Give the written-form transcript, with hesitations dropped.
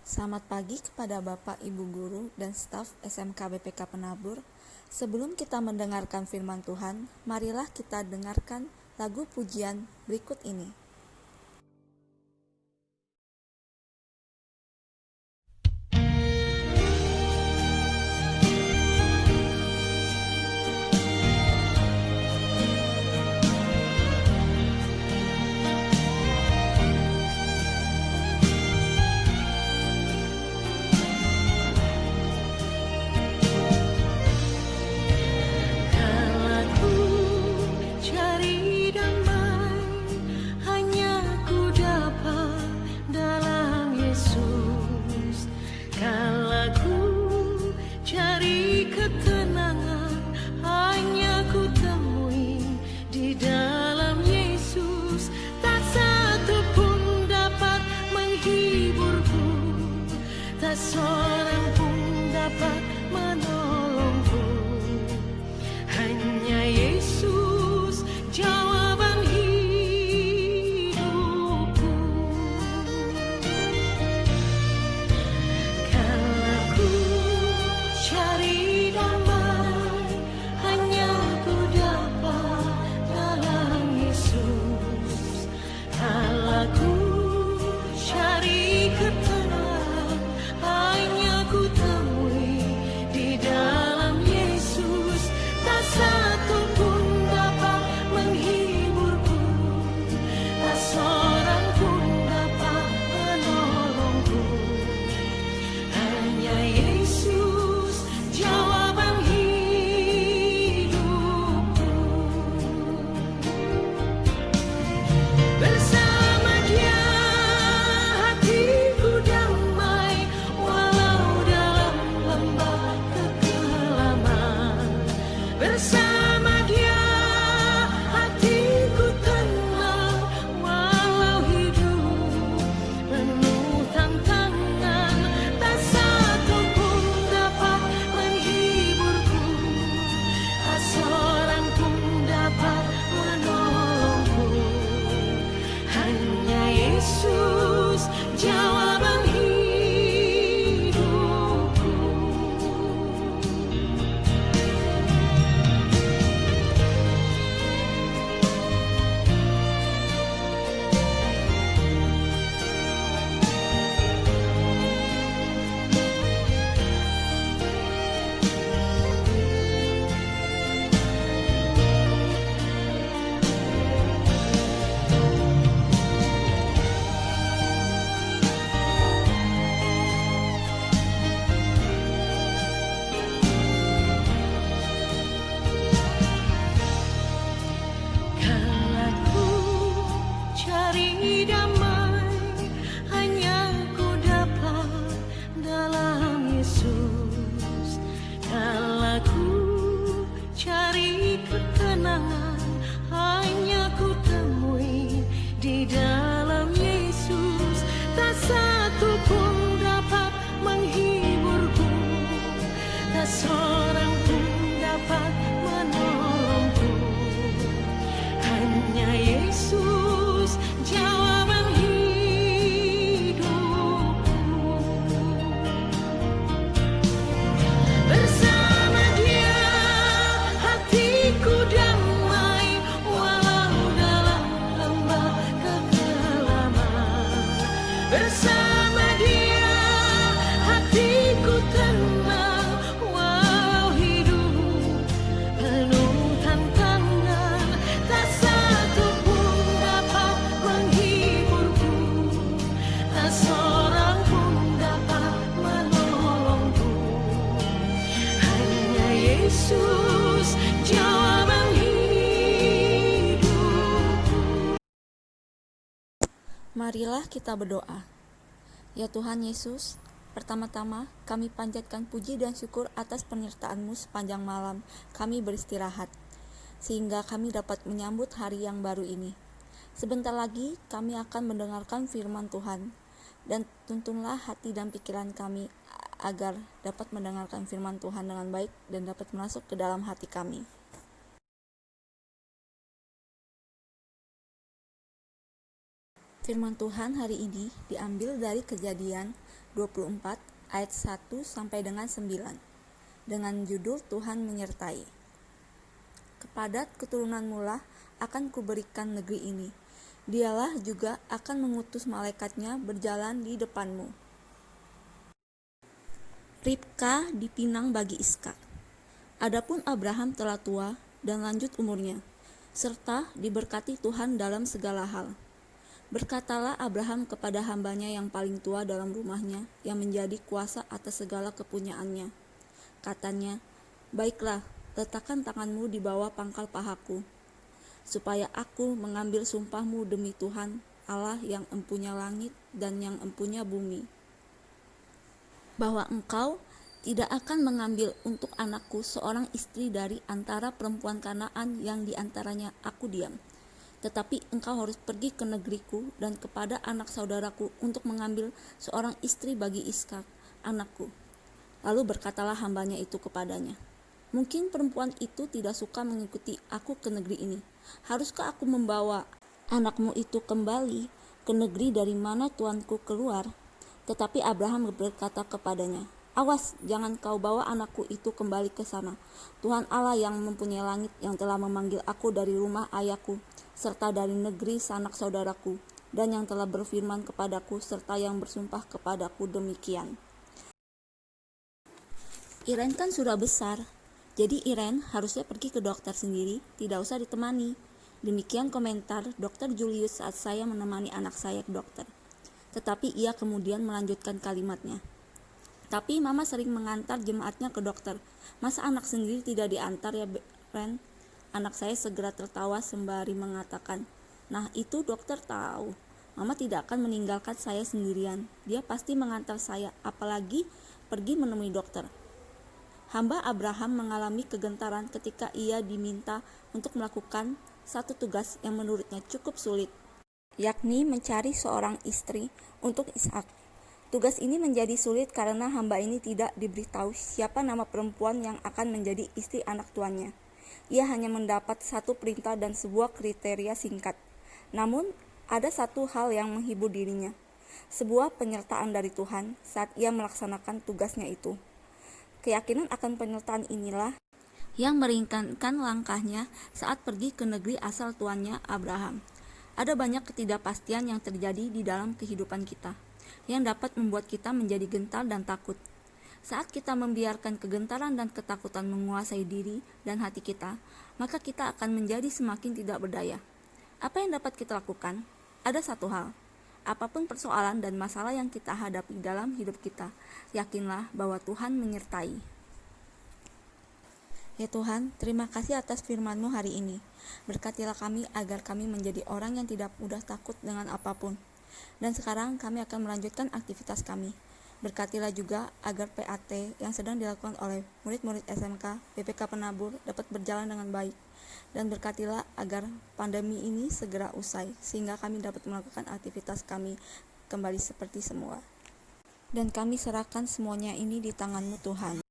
Selamat pagi kepada Bapak, Ibu Guru, dan staf SMK BPK Penabur. Sebelum kita mendengarkan firman Tuhan, marilah kita dengarkan lagu pujian berikut ini. Seorang pun dapat menolongku, hanya Yesus jawaban hidupku. Kalau ku cari damai, hanya ku dapat dalam Yesus. Kalau ku cari ketenangan, hanya ku temui di dalam Yesus. Tak satu pun dapat menghiburku, tak seorang pun dapat menolongku, hanya Yesus jawaban hidupku. Bersama Dia hatiku damai, walau dalam lembah kekelaman. Bersama Dia hatiku tenang, walau hidup penuh tantangan. Tak satu pun dapat menghiburku, tak seorang pun dapat menolongku, hanya Yesus jawaban hidupku. Kalau ku cari damai, hanya ku dapat dalam Yesus. Kalau ku cari ketenangan, hanya ku temui di dalam Yesus. Tak satu pun dapat menghiburku, tak seorang pun dapat menolongku, hanya Yesus jawaban hidupku. Bersama Dia hatiku damai, walau dalam lembah kekelaman. Bersama Dia hatiku tenang, walau hidup penuh tantangan. Tak satu pun dapat menghiburku, tak seorang pun dapat menolongku, hanya Yesus jawaban hidupku. Marilah kita berdoa. Ya Tuhan Yesus, pertama-tama kami panjatkan puji dan syukur atas penyertaan-Mu sepanjang malam kami beristirahat, sehingga kami dapat menyambut hari yang baru ini. Sebentar lagi kami akan mendengarkan firman Tuhan, dan tuntunlah hati dan pikiran kami agar dapat mendengarkan firman Tuhan dengan baik dan dapat masuk ke dalam hati kami. Firman Tuhan hari ini diambil dari Kejadian 24 ayat 1 sampai dengan 9 dengan judul Tuhan menyertai. Kepada keturunanmu lah akan kuberikan negeri ini. Dialah juga akan mengutus malaikatnya berjalan di depanmu. Ribka dipinang bagi Iskak. Adapun Abraham telah tua dan lanjut umurnya, serta diberkati Tuhan dalam segala hal. Berkatalah Abraham kepada hambanya yang paling tua dalam rumahnya, yang menjadi kuasa atas segala kepunyaannya. Katanya, "Baiklah, letakkan tanganmu di bawah pangkal pahaku, supaya aku mengambil sumpahmu demi Tuhan, Allah yang empunya langit dan yang empunya bumi, bahwa engkau tidak akan mengambil untuk anakku seorang istri dari antara perempuan Kanaan yang diantaranya aku diam. Tetapi engkau harus pergi ke negeriku dan kepada anak saudaraku untuk mengambil seorang istri bagi Iskak, anakku." Lalu berkatalah hambanya itu kepadanya, "Mungkin perempuan itu tidak suka mengikuti aku ke negeri ini. Haruskah aku membawa anakmu itu kembali ke negeri dari mana tuanku keluar?" Tetapi Abraham berkata kepadanya, "Awas, jangan kau bawa anakku itu kembali ke sana. Tuhan Allah yang mempunyai langit yang telah memanggil aku dari rumah ayahku, serta dari negeri sanak saudaraku, dan yang telah berfirman kepadaku, serta yang bersumpah kepadaku demikian." Iren kan sudah besar, jadi Iren harusnya pergi ke dokter sendiri, tidak usah ditemani. Demikian komentar Dr. Julius saat saya menemani anak saya ke dokter. Tetapi ia kemudian melanjutkan kalimatnya, "Tapi mama sering mengantar jemaatnya ke dokter. Masa anak sendiri tidak diantar ya, Ren?" Anak saya segera tertawa sembari mengatakan, "Nah itu dokter tahu. Mama tidak akan meninggalkan saya sendirian. Dia pasti mengantar saya, apalagi pergi menemui dokter." Hamba Abraham mengalami kegentaran ketika ia diminta untuk melakukan satu tugas yang menurutnya cukup sulit, yakni mencari seorang istri untuk Ishak. Tugas ini menjadi sulit karena hamba ini tidak diberitahu siapa nama perempuan yang akan menjadi istri anak tuannya. Ia hanya mendapat satu perintah dan sebuah kriteria singkat. Namun, ada satu hal yang menghibur dirinya, sebuah penyertaan dari Tuhan saat ia melaksanakan tugasnya itu. Keyakinan akan penyertaan inilah yang meringankan langkahnya saat pergi ke negeri asal tuannya Abraham. Ada banyak ketidakpastian yang terjadi di dalam kehidupan kita, yang dapat membuat kita menjadi gentar dan takut. Saat kita membiarkan kegentaran dan ketakutan menguasai diri dan hati kita, maka kita akan menjadi semakin tidak berdaya. Apa yang dapat kita lakukan? Ada satu hal. Apapun persoalan dan masalah yang kita hadapi dalam hidup kita, yakinlah bahwa Tuhan menyertai. Ya Tuhan, terima kasih atas firman-Mu hari ini. Berkatilah kami agar kami menjadi orang yang tidak mudah takut dengan apapun. Dan sekarang kami akan melanjutkan aktivitas kami. Berkatilah juga agar PAT yang sedang dilakukan oleh murid-murid SMK PPK Penabur dapat berjalan dengan baik. Dan berkatilah agar pandemi ini segera usai, sehingga kami dapat melakukan aktivitas kami kembali seperti semula. Dan kami serahkan semuanya ini di tangan-Mu Tuhan.